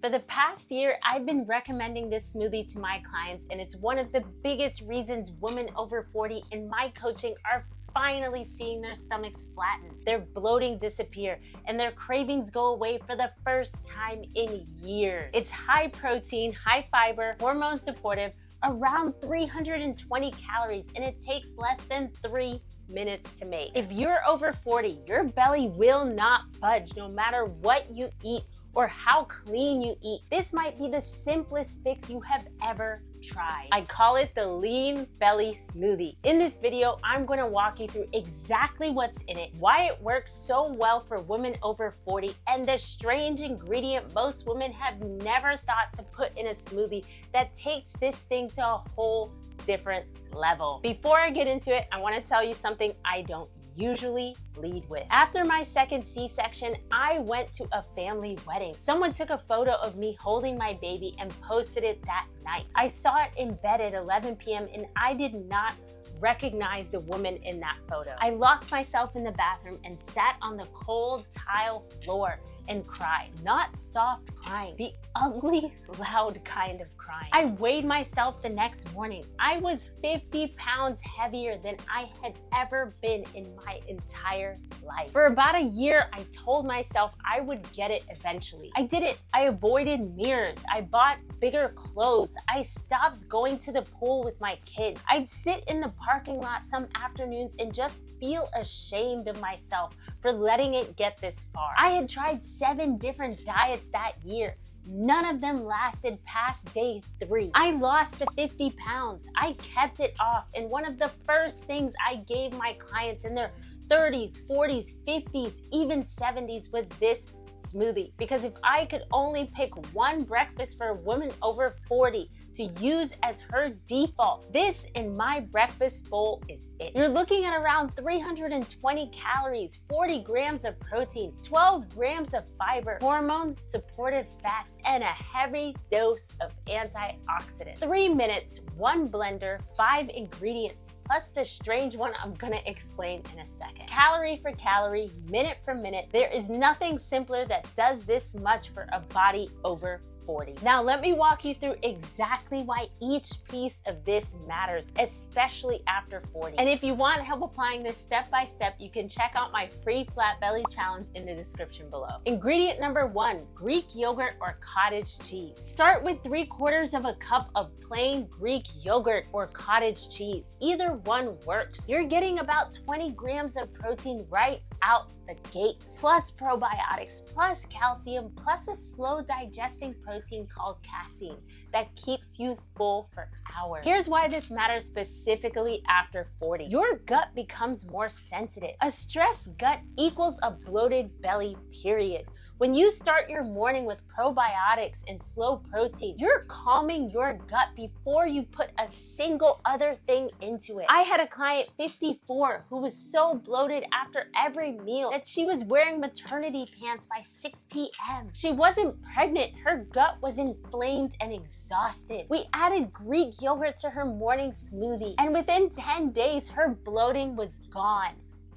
For the past year, I've been recommending this smoothie to my clients, and it's one of the biggest reasons women over 40 in my coaching are finally seeing their stomachs flatten, their bloating disappear, and their cravings go away for the first time in years. It's high protein, high fiber, hormone supportive, around 320 calories, and it takes less than 3 minutes to make. If you're over 40, your belly will not budge no matter what you eat or how clean you eat. This might be the simplest fix you have ever tried. I call it the Lean Belly Smoothie. In this video, I'm gonna walk you through exactly what's in it, why it works so well for women over 40, and the strange ingredient most women have never thought to put in a smoothie that takes this thing to a whole different level. Before I get into it, I wanna tell you something I don't usually lead with. After my second C-section, I went to a family wedding. Someone took a photo of me holding my baby and posted it that night. I saw it in bed at 11 p.m. and I did not recognize the woman in that photo. I locked myself in the bathroom and sat on the cold tile floor and cried. Not soft crying, the ugly, loud kind of crying. I weighed myself the next morning. I was 50 pounds heavier than I had ever been in my entire life. For about a year, I told myself I would get it eventually. I did it. I avoided mirrors. I bought bigger clothes. I stopped going to the pool with my kids. I'd sit in the parking lot some afternoons and just feel ashamed of myself for letting it get this far. I had tried 7 different diets that year. None of them lasted past day 3. I lost the 50 pounds. I kept it off, and one of the first things I gave my clients in their 30s, 40s, 50s, even 70s was this smoothie. Because if I could only pick one breakfast for a woman over 40 to use as her default, this in my breakfast bowl is it. You're looking at around 320 calories, 40 grams of protein, 12 grams of fiber, hormone supportive fats, and a heavy dose of antioxidants. 3 minutes, 1 blender, 5 ingredients, plus the strange one I'm gonna explain in a second. Calorie for calorie, minute for minute, there is nothing simpler that does this much for a body over 40. Now let me walk you through exactly why each piece of this matters, especially after 40. And if you want help applying this step by step, you can check out my free flat belly challenge in the description below. Ingredient number 1, Greek yogurt or cottage cheese. Start with 3/4 of a cup of plain Greek yogurt or cottage cheese. Either one works. You're getting about 20 grams of protein right out the gate, plus probiotics, plus calcium, plus a slow digesting protein called casein that keeps you full for hours. Here's why this matters specifically after 40. Your gut becomes more sensitive. A stressed gut equals a bloated belly, period. When you start your morning with probiotics and slow protein, you're calming your gut before you put a single other thing into it. I had a client, 54, who was so bloated after every meal that she was wearing maternity pants by 6 p.m. She wasn't pregnant, her gut was inflamed and exhausted. We added Greek yogurt to her morning smoothie, and within 10 days, her bloating was gone.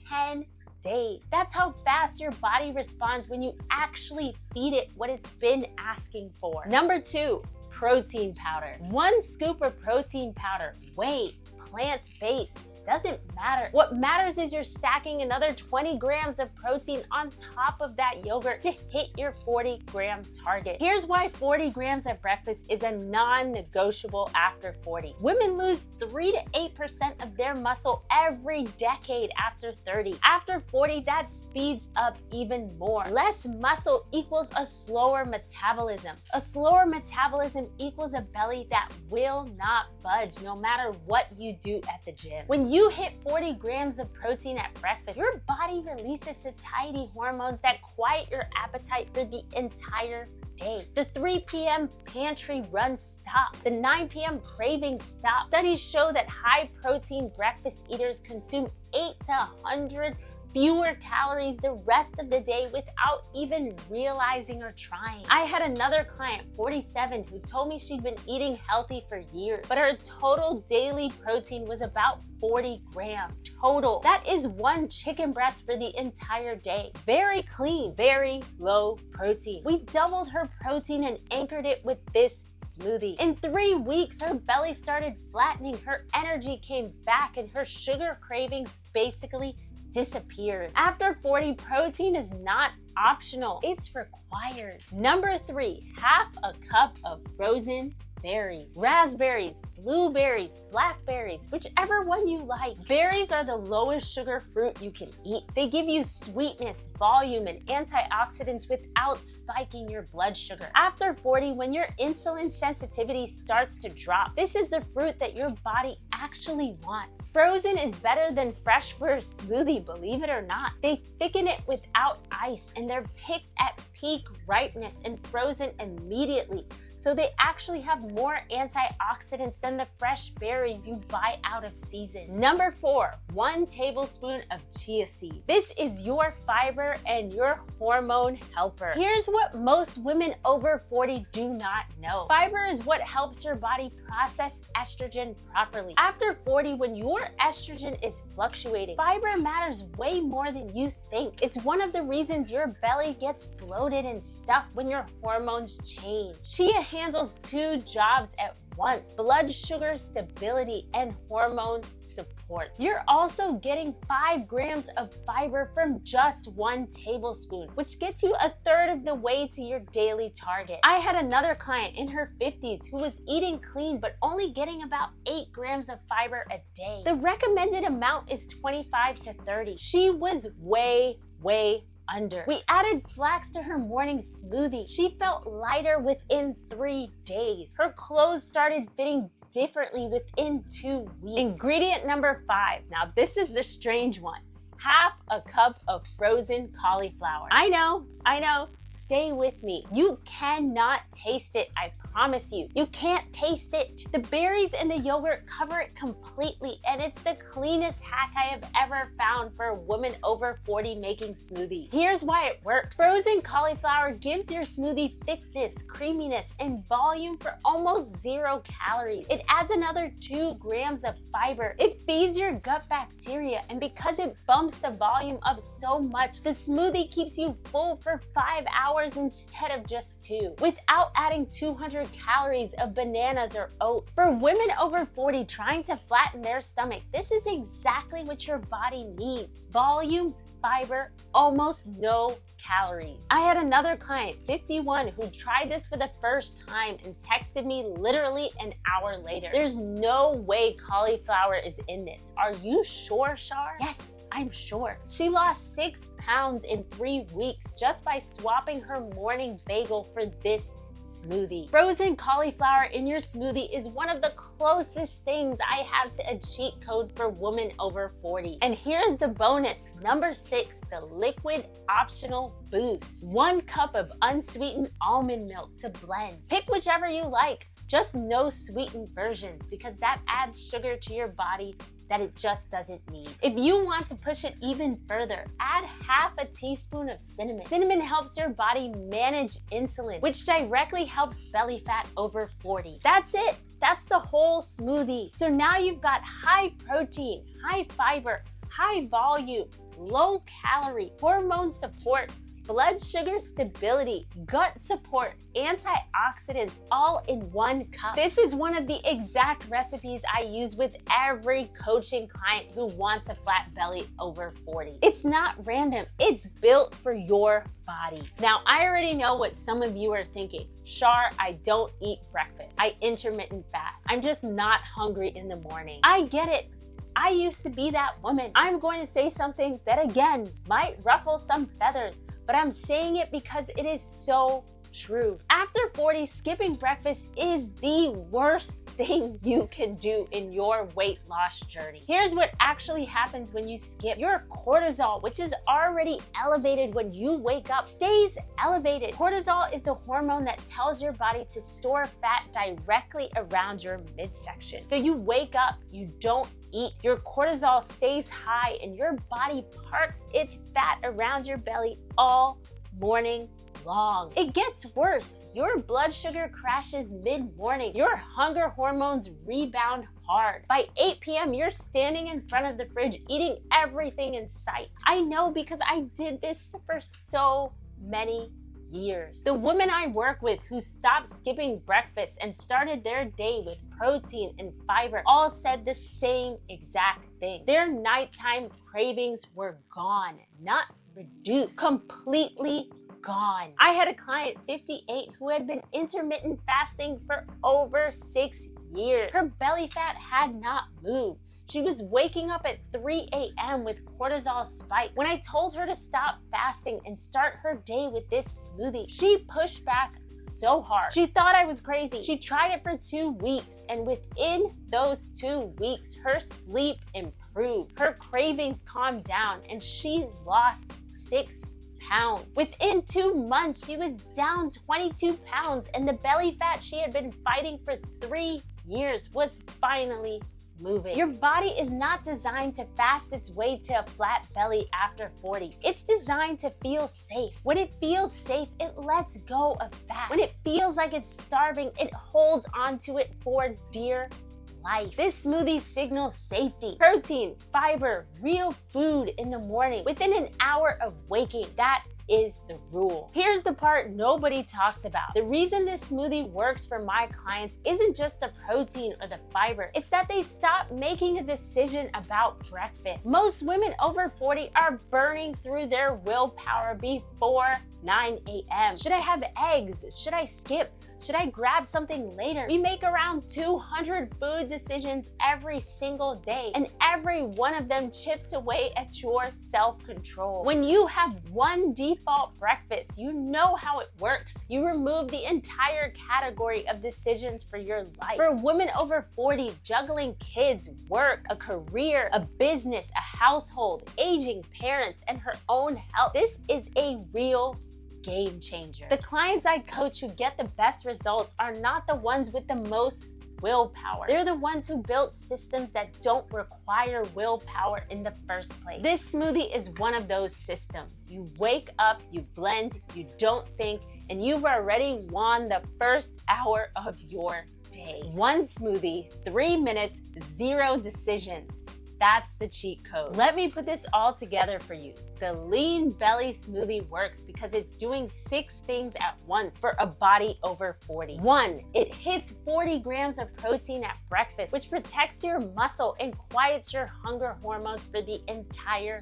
10 days. That's how fast your body responds when you actually feed it what it's been asking for. Number 2, protein powder. 1 scoop of protein powder, weight, plant-based, doesn't matter. What matters is you're stacking another 20 grams of protein on top of that yogurt to hit your 40-gram target. Here's why 40 grams at breakfast is a non-negotiable after 40. Women lose 3 to 8% of their muscle every decade after 30. After 40, that speeds up even more. Less muscle equals a slower metabolism. A slower metabolism equals a belly that will not budge no matter what you do at the gym. When you hit 40 grams of protein at breakfast, your body releases satiety hormones that quiet your appetite for the entire day. The 3 p.m. pantry run stop. The 9 p.m. cravings stop. Studies show that high protein breakfast eaters consume 8 to 100 fewer calories the rest of the day without even realizing or trying. I had another client, 47, who told me she'd been eating healthy for years, but her total daily protein was about 40 grams total. That is one chicken breast for the entire day. Very clean, very low protein. We doubled her protein and anchored it with this smoothie. In 3 weeks, her belly started flattening, her energy came back, and her sugar cravings basically disappeared. After 40, protein is not optional, it's required. Number 3, half a cup of frozen berries. Raspberries, blueberries, blackberries, whichever one you like. Berries are the lowest sugar fruit you can eat. They give you sweetness, volume, and antioxidants without spiking your blood sugar. After 40, when your insulin sensitivity starts to drop, this is the fruit that your body actually wants. Frozen is better than fresh for a smoothie, believe it or not. They thicken it without ice, and they're picked at peak ripeness and frozen immediately. So they actually have more antioxidants than the fresh berries you buy out of season. Number 4, 1 tablespoon of chia seeds. This is your fiber and your hormone helper. Here's what most women over 40 do not know. Fiber is what helps your body process estrogen properly. After 40, when your estrogen is fluctuating, fiber matters way more than you think. It's one of the reasons your belly gets bloated and stuck when your hormones change. Chia handles 2 jobs at once: blood sugar stability and hormone support. You're also getting 5 grams of fiber from just 1 tablespoon, which gets you a third of the way to your daily target. I had another client in her 50s who was eating clean but only getting about 8 grams of fiber a day. The recommended amount is 25 to 30. She was way under. We added flax to her morning smoothie. She felt lighter within 3 days. Her clothes started fitting differently within 2 weeks. Ingredient number 5. Now this is the strange one. Half a cup of frozen cauliflower. I know, stay with me. You cannot taste it, I promise you. You can't taste it. The berries and the yogurt cover it completely, and it's the cleanest hack I have ever found for a woman over 40 making smoothies. Here's why it works. Frozen cauliflower gives your smoothie thickness, creaminess, and volume for almost 0 calories. It adds another 2 grams of fiber. It feeds your gut bacteria, and because it bumps the volume up so much, the smoothie keeps you full for 5 hours instead of just 2, without adding 200 calories of bananas or oats. For women over 40 trying to flatten their stomach, this is exactly what your body needs: volume, fiber, almost no calories. I had another client, 51, who tried this for the first time and texted me literally an hour later. There's no way cauliflower is in this. Are you sure, Shar? Yes, I'm sure. She lost 6 pounds in 3 weeks just by swapping her morning bagel for this smoothie. Frozen cauliflower in your smoothie is one of the closest things I have to a cheat code for women over 40. And here's the bonus. Number 6, the liquid optional boost. 1 cup of unsweetened almond milk to blend. Pick whichever you like. Just no sweetened versions, because that adds sugar to your body that it just doesn't need. If you want to push it even further, add half a teaspoon of cinnamon. Cinnamon helps your body manage insulin, which directly helps belly fat over 40. That's it. That's the whole smoothie. So now you've got high protein, high fiber, high volume, low calorie, hormone support, blood sugar stability, gut support, antioxidants, all in 1 cup. This is one of the exact recipes I use with every coaching client who wants a flat belly over 40. It's not random, it's built for your body. Now, I already know what some of you are thinking. Shar, I don't eat breakfast. I intermittent fast. I'm just not hungry in the morning. I get it. I used to be that woman. I'm going to say something that again might ruffle some feathers, but I'm saying it because it is so true. After 40, skipping breakfast is the worst thing you can do in your weight loss journey. Here's what actually happens when you skip. Your cortisol, which is already elevated when you wake up, stays elevated. Cortisol is the hormone that tells your body to store fat directly around your midsection. So you wake up, you don't eat, your cortisol stays high, and your body parks its fat around your belly all morning long. It gets worse. Your blood sugar crashes mid-morning. Your hunger hormones rebound hard. By 8 p.m., you're standing in front of the fridge eating everything in sight. I know because I did this for so many years. The women I work with who stopped skipping breakfast and started their day with protein and fiber all said the same exact thing. Their nighttime cravings were gone, not reduced, completely gone. I had a client, 58, who had been intermittent fasting for over 6 years. Her belly fat had not moved. She was waking up at 3 a.m. with cortisol spikes. When I told her to stop fasting and start her day with this smoothie, she pushed back so hard. She thought I was crazy. She tried it for 2 weeks, and within those 2 weeks, her sleep improved. Her cravings calmed down, and she lost 6 pounds. Within 2 months, she was down 22 pounds, and the belly fat she had been fighting for 3 years was finally moving. Your body is not designed to fast its way to a flat belly after 40. It's designed to feel safe. When it feels safe, it lets go of fat. When it feels like it's starving, it holds onto it for dear life. This smoothie signals safety. Protein, fiber, real food in the morning within an hour of waking. That is the rule. Here's the part nobody talks about. The reason this smoothie works for my clients isn't just the protein or the fiber. It's that they stop making a decision about breakfast. Most women over 40 are burning through their willpower before 9 a.m. Should I have eggs? Should I skip? Should I grab something later? We make around 200 food decisions every single day, and every one of them chips away at your self-control. When you have one default breakfast, you know how it works. You remove the entire category of decisions for your life. For women over 40, juggling kids, work, a career, a business, a household, aging parents, and her own health, this is a real game changer. The clients I coach who get the best results are not the ones with the most willpower. They're the ones who built systems that don't require willpower in the first place. This smoothie is one of those systems. You wake up, you blend, you don't think, and you've already won the first hour of your day. One smoothie, 3 minutes, 0 decisions. That's the cheat code. Let me put this all together for you. The Lean Belly Smoothie works because it's doing 6 things at once for a body over 40. 1, it hits 40 grams of protein at breakfast, which protects your muscle and quiets your hunger hormones for the entire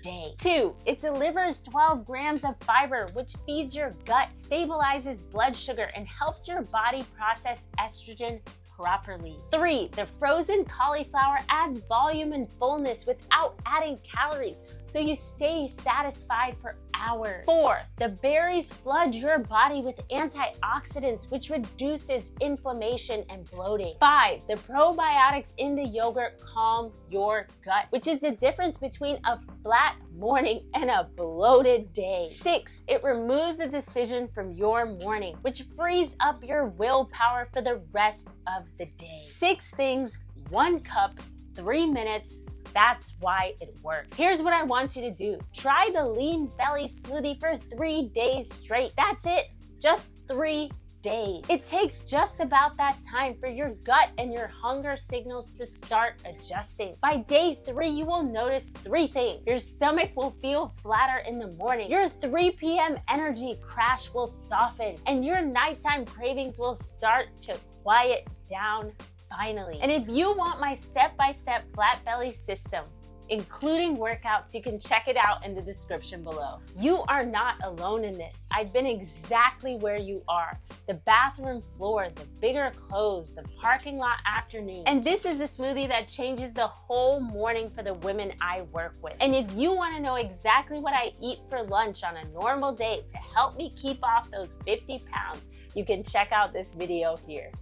day. 2, it delivers 12 grams of fiber, which feeds your gut, stabilizes blood sugar, and helps your body process estrogen properly. 3, the frozen cauliflower adds volume and fullness without adding calories, so you stay satisfied for hours. 4, the berries flood your body with antioxidants, which reduces inflammation and bloating. 5, the probiotics in the yogurt calm your gut, which is the difference between a flat morning and a bloated day. 6, it removes the decision from your morning, which frees up your willpower for the rest of the day. 6 things, 1 cup, 3 minutes. That's why it works. Here's what I want you to do. Try the Lean Belly Smoothie for 3 days straight. That's it, just 3 days. It takes just about that time for your gut and your hunger signals to start adjusting. By day 3, you will notice 3 things. Your stomach will feel flatter in the morning. Your 3 p.m. energy crash will soften, and your nighttime cravings will start to quiet down finally. And if you want my step-by-step flat belly system, including workouts. You can check it out in the description below. You are not alone in this. I've been exactly where you are. The bathroom floor, the bigger clothes, the parking lot afternoon. And this is a smoothie that changes the whole morning for the women I work with. And if you want to know exactly what I eat for lunch on a normal day to help me keep off those 50 pounds, you can check out this video here.